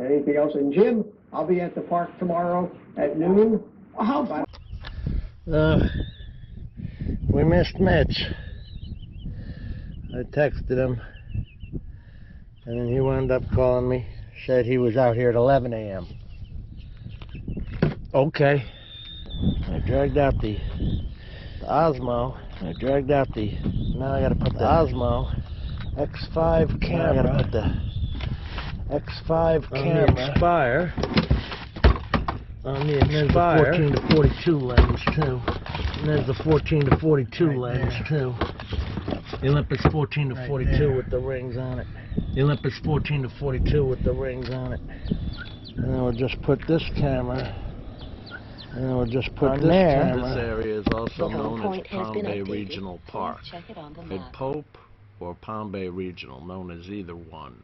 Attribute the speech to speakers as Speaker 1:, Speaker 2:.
Speaker 1: Anything else? And Jim, I'll be at the park tomorrow at noon. How about?
Speaker 2: We missed Mitch. I texted him, and then he wound up calling me. Said he was out here at 11 a.m. Okay. I dragged out the Osmo. Now I gotta put the Osmo X5 camera. I gotta put the X5 camera. On the Inspire. On the Inspire. And there's the 14 to 42 lens too. And there's the 14 to 42 lens too. The Olympus 14 to 42 with the rings on it. The Olympus 14 to 42 with the rings on it. And then we'll just put this camera. And then we'll just put this camera.
Speaker 3: This area is also known as Palm Bay Regional Park. Head Pope or Palm Bay Regional, known as either one.